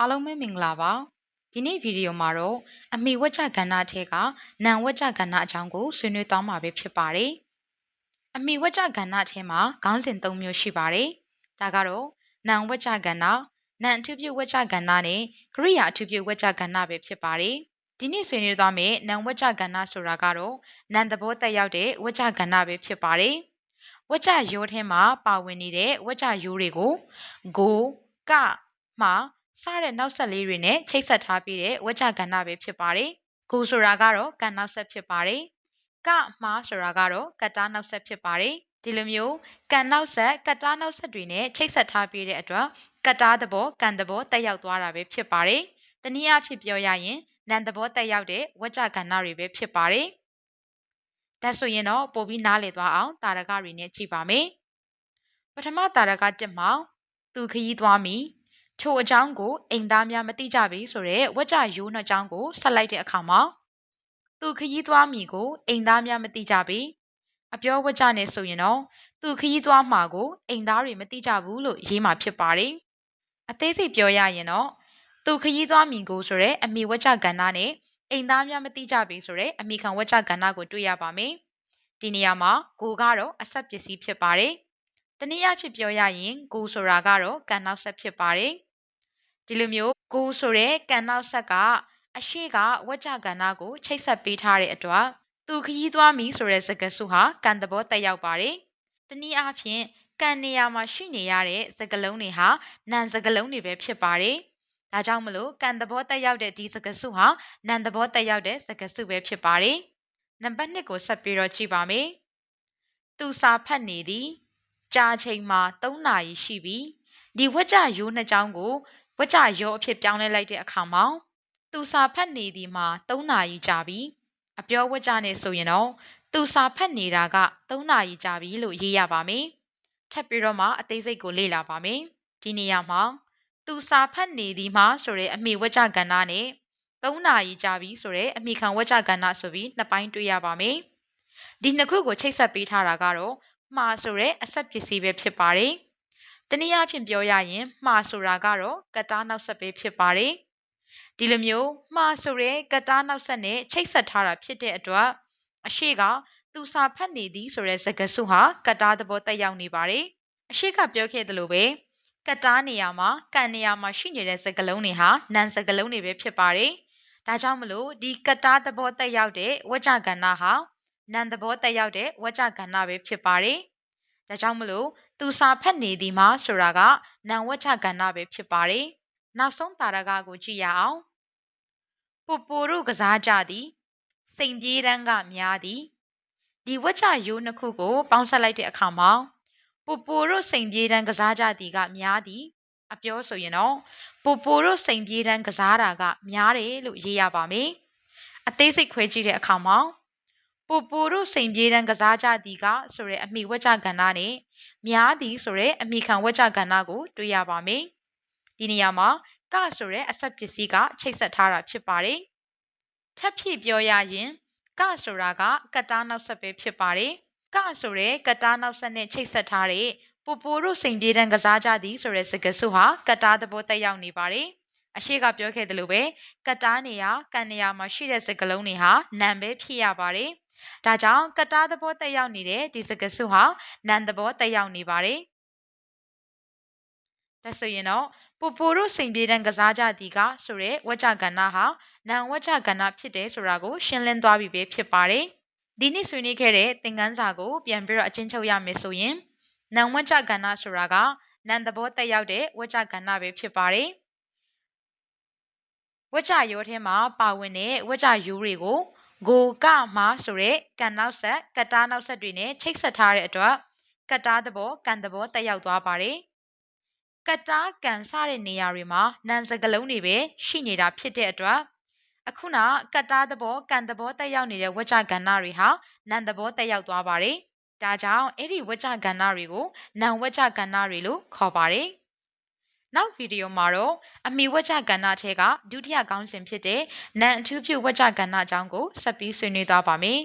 အားလုံးပဲမင်္ဂလာပါဒီနေ့ဗီဒီယိုမှာတော့အမိဝကြကဏ္ဍထဲကနံဝကြကဏ္ဍအကြောင်းကိုဆွေးနွေးသွားမှာပဲဖြစ်ပါတယ်အမိဝကြကဏ္ဍထဲမှာခေါင်းစဉ်၃မျိုးရှိပါတယ်ဒါကတော့နံဝကြကဏ္ဍနံအထူးပြုဝကြကဏ္ဍနဲ့ကရိယာအထူးပြုဝကြကဏ္ဍပဲဖြစ်ပါတယ်ဒီနေ့ဆွေးနွေးသွားမယ့်နံဝကြကဏ္ဍဆိုတာကတော့နံသဘောတက်ရောက်တဲ့ဝကြကဏ္ဍပဲဖြစ်ပါတယ်ဝကြရိုးထဲမှာပါဝင်နေတဲ့ဝကြရိုးတွေကိုဂိုကမှာစတဲ့နောက်ဆက်လေးတွေနဲ့ချိတ်ဆက်ထားပြီးတဲ့ဝကြကဏ္ဍပဲဖြစ်ပါတယ်။ဂူဆိုတာကတော့ကဏ္ဍနောက်ဆက်ဖြစ်ပါတယ်။ကမှာဆိုတာကတော့ကတ္တာနောက်ဆက်ဖြစ်ပါတယ်။ဒီလိုမျိုးကဏ္ဍနောက်ဆက်ကတ္တာနောက်ဆက်တွေနဲ့ချိတ်ဆက်ထားပြီးတဲ့အတွက်ကတ္တာသဘောကံသဘောတက်ရောက်သွားတာပဲဖြစ်ပါတယ်။တနည်းအားဖြင့်ပြောရရင်နံသဘောတက်ရောက်တဲ့ဝကြကဏ္ဍတွေပဲဖြစ်ပါတယ်။ဒါဆိုရင်တော့ပို့ပြီးနားလည်သွားအောင်တာရကတွေနဲ့ကြည့်ပါမယ်။ပထမတာရက1မှာသူခရီးသွားမီထိုအကြောင်းကိုအိမ်သားများမသိကြပြီဆိုတဲ့ဝကြရိုးနှစ်ကြောင်းကိုဆက်လိုက်တဲ့အခါမှာသူခရီးသွားမီကိုအိမ်သားများမသိကြပြီအပြောဝကြနဲ့ဆိုရင်တော့သူခရီးသွားမှာကိုအိမ်သားတွေမသိကြဘူးလို့ရေးမှာဖြစ်ပါတယ်အသေးစိတ်ပြောရရင်တော့သူခရီးသွားမီကိုဆိုတဲ့အမိဝကြကဏ္ဍနဲ့အိမ်သားများမသိကြပြီဆိုတဲ့အမိခံဝကြကဏ္ဍကိုတွေ့ရပါမယ်ဒီနေရာမှာကိုကတော့အဆက်ပစ္စည်းဖြစ်ပါတယ်တနည်းအားဖြင့်ပြောရရင်ကိုဆိုတာကတော့ကံနောက်ဆက်ဖြစ်ပါတယ်ဒီလိုမျိုးကိုဆိုတဲ့ကံနောက်ဆက်ကအရှိကဝကြကဏ္ဍကိုချိတ်ဆက်ပေးထားတဲ့အတွက်သူခရီးသွားမီဆိုတဲ့စကားစုဟာကံသဘောတက်ရောက်ပါတယ်တနည်းအားဖြင့်ကံနေရာမှာရှိနေရတဲ့စကားလုံးတွေဟာနံစကားလုံးတွေပဲဖြစ်ပါတယ်ဒါကြောင့်မလို့ကံသဘောတက်ရောက်တဲ့ဒီစကားစုဟာနံသဘောတက်ရောက်တဲ့စကားစုပဲဖြစ်ပါတယ်နံပါတ်2ကိုဆက်ပြီးတော့ကြည့်ပါမယ်သူစာဖတ်နေသည်ကြာချိန်မှာ3နာရီရှိပြီဒီဝကြရိုးနှစ်ကြောင်းကိုဝကြရိုးအဖြစ်ပြောင်းလဲလိုက်တဲ့အခါမှာသူစာဖတ်နေသည်မှာ3နာရီကြာပြီအပြောဝကြနဲ့ဆိုရင်တော့သူစာဖတ်နေတာက3နာရီကြာပြီလို့ရေးရပါမယ်ထပ်ပြီးတော့မှအသေးစိတ်ကိုလေ့လာပါမယ်ဒီနေရာမှာသူစာဖတ်နေသည်မှာဆိုတဲ့အမိဝကြကဏ္ဍနဲ့3နာရီကြာပြီဆိုတဲ့အမိခံဝကြကဏ္ဍဆိုပြီးနှစ်ပိုင်းတွေ့ရပါမယ်ဒီနှစ်ခုကိုချိတ်ဆက်ပေးထားတာကတော့မှားဆိုတဲ့အဆက်ပစ္စည်းပဲဖြစ်ပါတယ်တနည်းအားဖြင့်ပြောရရင်မှားဆိုတာကတော့ကတ္တာနောက်ဆက်ပဲဖြစ်ပါတယ်ဒီလိုမျိုးမှားဆိုတဲ့ကတ္တာနောက်ဆက်နဲ့ချိတ်ဆက်ထားတာဖြစ်တဲ့အတွက်အရှိကသူစာဖတ်နေသည်ဆိုတဲ့စကားစုဟာကတ္တာသဘောတက်ရောက်နေပါတယ်အရှိကပြောခဲ့သလိုပဲကတ္တာနေရာမှာကံနေရာမှာရှိနေတဲ့စကားလုံးတွေဟာနံစကားလုံးတွေပဲဖြစ်ပါတယ်ဒါကြောင့်မလို့ဒီကတ္တာသဘောတက်ရောက်တဲ့ဝကြကဏ္ဍဟာနံသဘောတက်ရောက်တဲ့ဝကြကဏ္ဍပဲဖြစ်ပါတယ်။ဒါကြောင့်မလို့သူစာဖတ်နေသည်မှာဆိုတာကနံဝကြကဏ္ဍပဲဖြစ်ပါတယ်။နောက်ဆုံးတာရကကိုကြည့်ရအောင်။ပူပူတို့ကစားကြသည်စိန်ပြေးတန်းကများသည်ဒီဝကြရိုးနှစ်ခုကိုပေါင်းစပ်လိုက်တဲ့အခါမှာပူပူတို့စိန်ပြေးတန်းကစားကြသည်ကများသည်အပြောဆိုရင်တော့ပူပူတို့စိန်ပြေးတန်းကစားတာကများတယ်လို့ရေးရပါမယ်။အသေးစိတ်ခွဲကြည့်တဲ့အခါမှာပူပူတို့စိန်ပြေးတန်းကစားကြသည်ကဆိုတဲ့အမိဝကြကဏ္ဍနဲ့များသည်ဆိုတဲ့အမိခံဝကြကဏ္ဍကိုတွေ့ရပါမယ်။ဒီနေရာမှာကဆိုတဲ့အဆက်ပစ္စည်းကချိတ်ဆက်ထားတာဖြစ်ပါတယ်။ထပ်ဖြည့်ပြောရရင်ကဆိုတာကကတ္တာနောက်ဆက်ပဲဖြစ်ပါတယ်။ကဆိုတဲ့ကတ္တာနောက်ဆက်နဲ့ချိတ်ဆက်ထားတဲ့ပူပူတို့စိန်ပြေးတန်းကစားကြသည်ဆိုတဲ့စကားစုဟာကတ္တာသဘောတက်ရောက်နေပါတယ်။အရှိကပြောခဲ့သလိုပဲကတ္တာနေရာကံနေရာမှာရှိတဲ့စကားလုံးတွေဟာနံပဲဖြစ်ရပါတယ်။ဒါကြောင့်ကတ္တာသဘောတက်ရောက်နေတဲ့ဒီစကားစုဟာနံသဘောတက်ရောက်နေပါတယ်။ဒါဆိုရင်တော့ပူပူတို့စိန်ပြေးတန်းကစားကြသည်ကဆိုတဲ့ဝကြကဏ္ဍဟာနံဝကြကဏ္ဍဖြစ်တယ်ဆိုတာကိုရှင်းလင်းသွားပြီပဲဖြစ်ပါတယ်။ဒီနေ့ဆွေးနွေးခဲ့တဲ့သင်ခန်းစာကိုပြန်ပြီးတော့အချင်းချုပ်ရမယ်ဆိုရင်နံဝကြကဏ္ဍဆိုတာကနံသဘောတက်ရောက်တဲ့ဝကြကဏ္ဍပဲဖြစ်ပါတယ်။ဝကြရိုးထဲမှာပါဝင်တဲ့ဝကြရိုးတွေကိုဂိုကမှာဆိုတဲ့ကံနောက်ဆက်ကတ္တာနောက်ဆက်တွေနဲ့ချိတ်ဆက်ထားတဲ့အတွက်ကတ္တာသဘောကံသဘောတက်ရောက်သွားပါတယ်ကတ္တာကံစတဲ့နေရာတွေမှာနံစကလုံးတွေပဲရှိနေတာဖြစ်တဲ့အတွက်အခုနကတ္တာသဘောကံသဘောတက်ရောက်နေတဲ့ဝကြကဏ္ဍတွေဟာနံသဘောတက်ရောက်သွားပါတယ်ဒါကြောင့်အဲ့ဒီဝကြကဏ္ဍတွေကိုနံဝကြကဏ္ဍတွေလို့ခေါ်ပါတယ်နောက်ဗီဒီယိုမှာတော့အမိဝကြကဏ္ဍထဲကဒုတိယခေါင်းစဉ်ဖြစ်တဲ့နံအထူးပြုဝကြကဏ္ဍအကြောင်းကိုဆက်ပြီးဆွေးနွေးသွားပါမယ်